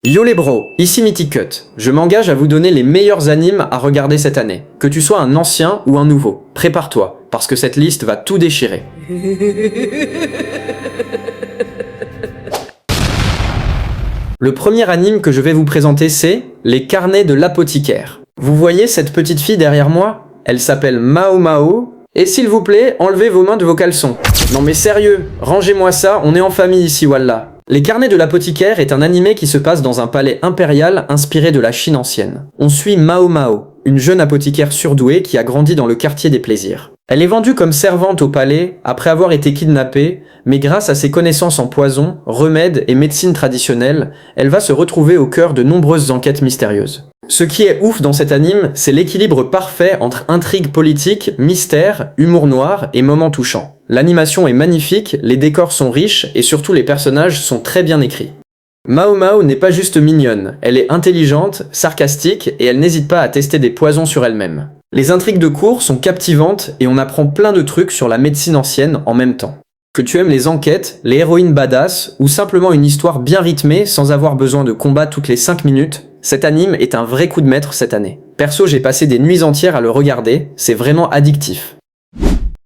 Yo les bros, ici Mythic Cut. Je m'engage à vous donner les meilleurs animes à regarder cette année. Que tu sois un ancien ou un nouveau, prépare-toi, parce que cette liste va tout déchirer. Le premier anime que je vais vous présenter c'est Les Carnets de l'Apothicaire. Vous voyez cette petite fille derrière moi? Elle s'appelle Mao Mao. Et s'il vous plaît, enlevez vos mains de vos caleçons. Non mais sérieux, rangez-moi ça, on est en famille ici, wallah. Les Carnets de l'Apothicaire est un animé qui se passe dans un palais impérial inspiré de la Chine ancienne. On suit Mao Mao, une jeune apothicaire surdouée qui a grandi dans le quartier des plaisirs. Elle est vendue comme servante au palais après avoir été kidnappée, mais grâce à ses connaissances en poison, remèdes et médecine traditionnelle, elle va se retrouver au cœur de nombreuses enquêtes mystérieuses. Ce qui est ouf dans cet anime, c'est l'équilibre parfait entre intrigue politique, mystère, humour noir et moments touchants. L'animation est magnifique, les décors sont riches et surtout les personnages sont très bien écrits. Mao Mao n'est pas juste mignonne, elle est intelligente, sarcastique et elle n'hésite pas à tester des poisons sur elle-même. Les intrigues de cours sont captivantes et on apprend plein de trucs sur la médecine ancienne en même temps. Que tu aimes les enquêtes, les héroïnes badass ou simplement une histoire bien rythmée sans avoir besoin de combat toutes les 5 minutes, cet anime est un vrai coup de maître cette année. Perso, j'ai passé des nuits entières à le regarder, c'est vraiment addictif.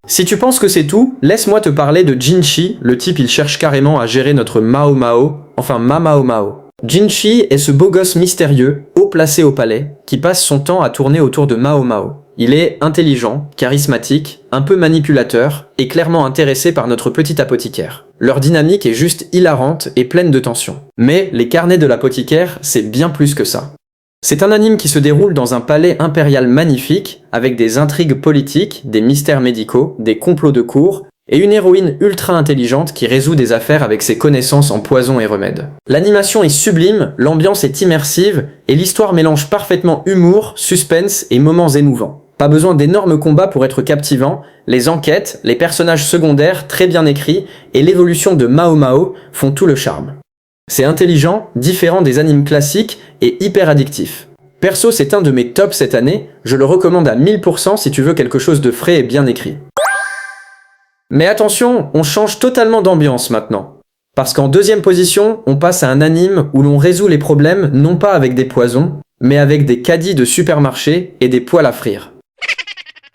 Si tu penses que c'est tout, laisse-moi te parler de Jinchi, le type il cherche carrément à gérer notre Mao Mao, enfin Ma Mao Mao. Jinchi est ce beau gosse mystérieux, haut placé au palais, qui passe son temps à tourner autour de Mao Mao. Il est intelligent, charismatique, un peu manipulateur, et clairement intéressé par notre petite apothicaire. Leur dynamique est juste hilarante et pleine de tension. Mais les Carnets de l'Apothicaire, c'est bien plus que ça. C'est un anime qui se déroule dans un palais impérial magnifique, avec des intrigues politiques, des mystères médicaux, des complots de cour, et une héroïne ultra intelligente qui résout des affaires avec ses connaissances en poison et remèdes. L'animation est sublime, l'ambiance est immersive, et l'histoire mélange parfaitement humour, suspense et moments émouvants. Pas besoin d'énormes combats pour être captivant, les enquêtes, les personnages secondaires très bien écrits, et l'évolution de Mao Mao font tout le charme. C'est intelligent, différent des animes classiques et hyper addictif. Perso, c'est un de mes tops cette année, je le recommande à 1000% si tu veux quelque chose de frais et bien écrit. Mais attention, on change totalement d'ambiance maintenant. Parce qu'en deuxième position, on passe à un anime où l'on résout les problèmes non pas avec des poisons, mais avec des caddies de supermarché et des poêles à frire.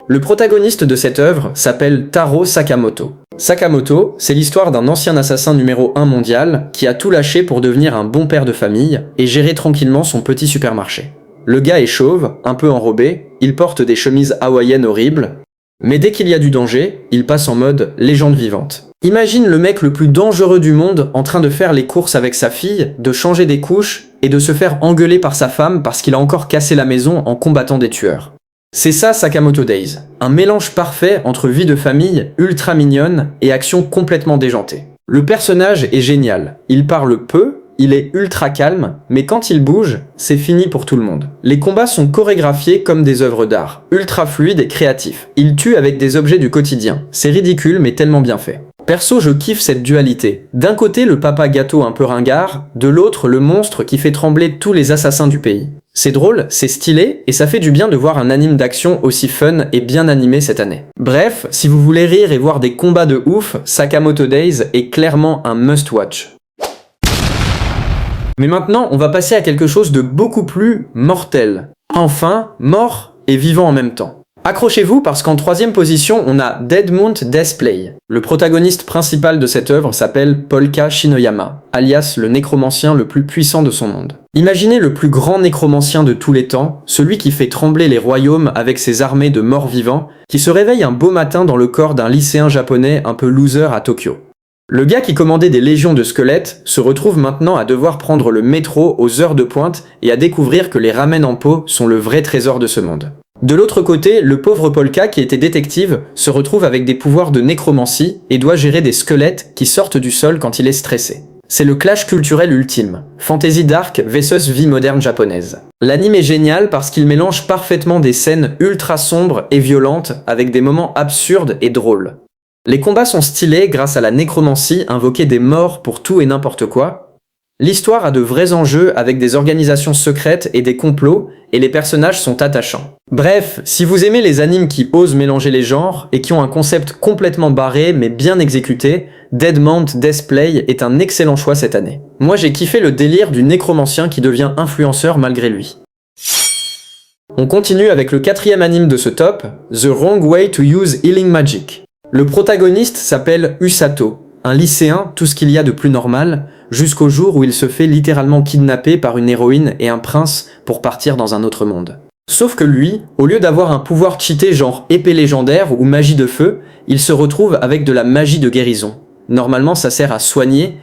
Le protagoniste de cette œuvre s'appelle Taro Sakamoto. Sakamoto, c'est l'histoire d'un ancien assassin numéro 1 mondial qui a tout lâché pour devenir un bon père de famille et gérer tranquillement son petit supermarché. Le gars est chauve, un peu enrobé, il porte des chemises hawaïennes horribles, mais dès qu'il y a du danger, il passe en mode légende vivante. Imagine le mec le plus dangereux du monde en train de faire les courses avec sa fille, de changer des couches et de se faire engueuler par sa femme parce qu'il a encore cassé la maison en combattant des tueurs. C'est ça Sakamoto Days, un mélange parfait entre vie de famille ultra mignonne et action complètement déjantée. Le personnage est génial, il parle peu, il est ultra calme, mais quand il bouge, c'est fini pour tout le monde. Les combats sont chorégraphiés comme des œuvres d'art, ultra fluides et créatifs. Il tue avec des objets du quotidien, c'est ridicule mais tellement bien fait. Perso, je kiffe cette dualité. D'un côté, le papa gâteau un peu ringard, de l'autre, le monstre qui fait trembler tous les assassins du pays. C'est drôle, c'est stylé, et ça fait du bien de voir un anime d'action aussi fun et bien animé cette année. Bref, si vous voulez rire et voir des combats de ouf, Sakamoto Days est clairement un must-watch. Mais maintenant, on va passer à quelque chose de beaucoup plus mortel. Enfin, mort et vivant en même temps. Accrochez-vous parce qu'en troisième position, on a Deadmount Deathplay. Le protagoniste principal de cette œuvre s'appelle Polka Shinoyama, alias le nécromancien le plus puissant de son monde. Imaginez le plus grand nécromancien de tous les temps, celui qui fait trembler les royaumes avec ses armées de morts vivants, qui se réveille un beau matin dans le corps d'un lycéen japonais un peu loser à Tokyo. Le gars qui commandait des légions de squelettes se retrouve maintenant à devoir prendre le métro aux heures de pointe et à découvrir que les ramen en pot sont le vrai trésor de ce monde. De l'autre côté, le pauvre Polka, qui était détective, se retrouve avec des pouvoirs de nécromancie et doit gérer des squelettes qui sortent du sol quand il est stressé. C'est le clash culturel ultime. Fantasy dark versus vie moderne japonaise. L'anime est génial parce qu'il mélange parfaitement des scènes ultra sombres et violentes avec des moments absurdes et drôles. Les combats sont stylés grâce à la nécromancie invoquer des morts pour tout et n'importe quoi. L'histoire a de vrais enjeux avec des organisations secrètes et des complots, et les personnages sont attachants. Bref, si vous aimez les animes qui osent mélanger les genres et qui ont un concept complètement barré mais bien exécuté, Dead Mount Deathplay est un excellent choix cette année. Moi j'ai kiffé le délire du nécromancien qui devient influenceur malgré lui. On continue avec le 4e anime de ce top, The Wrong Way to Use Healing Magic. Le protagoniste s'appelle Usato, un lycéen, tout ce qu'il y a de plus normal, jusqu'au jour où il se fait littéralement kidnapper par une héroïne et un prince pour partir dans un autre monde. Sauf que lui, au lieu d'avoir un pouvoir cheaté genre épée légendaire ou magie de feu, il se retrouve avec de la magie de guérison. Normalement ça sert à soigner,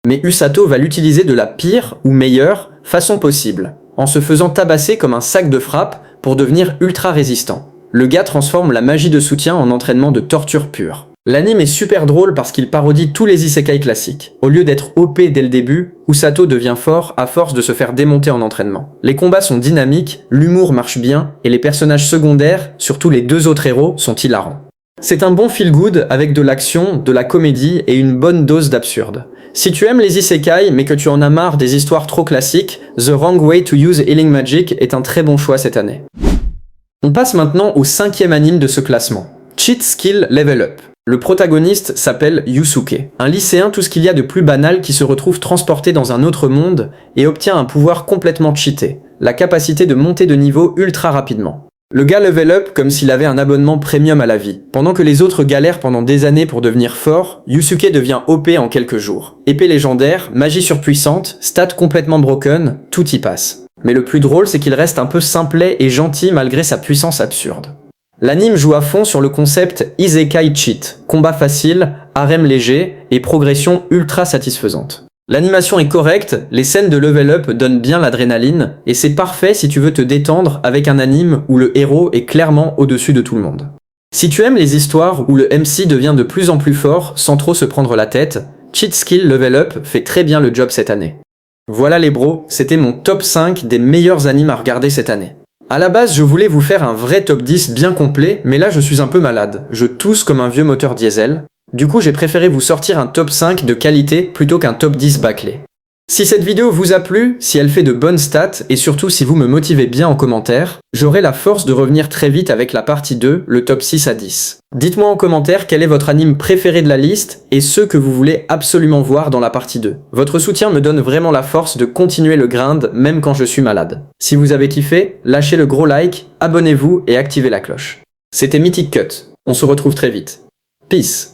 mais Usato va l'utiliser de la pire ou meilleure façon possible, en se faisant tabasser comme un sac de frappe pour devenir ultra résistant. Le gars transforme la magie de soutien en entraînement de torture pure. L'anime est super drôle parce qu'il parodie tous les isekai classiques. Au lieu d'être OP dès le début, Usato devient fort à force de se faire démonter en entraînement. Les combats sont dynamiques, l'humour marche bien, et les personnages secondaires, surtout les 2 autres héros, sont hilarants. C'est un bon feel-good avec de l'action, de la comédie et une bonne dose d'absurde. Si tu aimes les isekai mais que tu en as marre des histoires trop classiques, The Wrong Way to Use Healing Magic est un très bon choix cette année. On passe maintenant au 5e anime de ce classement, Cheat Skill Level Up. Le protagoniste s'appelle Yusuke, un lycéen tout ce qu'il y a de plus banal qui se retrouve transporté dans un autre monde et obtient un pouvoir complètement cheaté, la capacité de monter de niveau ultra rapidement. Le gars level up comme s'il avait un abonnement premium à la vie. Pendant que les autres galèrent pendant des années pour devenir fort, Yusuke devient OP en quelques jours. Épée légendaire, magie surpuissante, stats complètement broken, tout y passe. Mais le plus drôle c'est qu'il reste un peu simplet et gentil malgré sa puissance absurde. L'anime joue à fond sur le concept Isekai Cheat, combat facile, harem léger et progression ultra satisfaisante. L'animation est correcte, les scènes de level up donnent bien l'adrénaline, et c'est parfait si tu veux te détendre avec un anime où le héros est clairement au-dessus de tout le monde. Si tu aimes les histoires où le MC devient de plus en plus fort sans trop se prendre la tête, Cheat Skill Level Up fait très bien le job cette année. Voilà les bros, c'était mon top 5 des meilleurs animes à regarder cette année. À la base, je voulais vous faire un vrai top 10 bien complet, mais là je suis un peu malade. Je tousse comme un vieux moteur diesel. Du coup, j'ai préféré vous sortir un top 5 de qualité plutôt qu'un top 10 bâclé. Si cette vidéo vous a plu, si elle fait de bonnes stats, et surtout si vous me motivez bien en commentaire, j'aurai la force de revenir très vite avec la partie 2, le top 6 à 10. Dites-moi en commentaire quel est votre anime préféré de la liste, et ceux que vous voulez absolument voir dans la partie 2. Votre soutien me donne vraiment la force de continuer le grind, même quand je suis malade. Si vous avez kiffé, lâchez le gros like, abonnez-vous et activez la cloche. C'était Mythic Cut, on se retrouve très vite. Peace.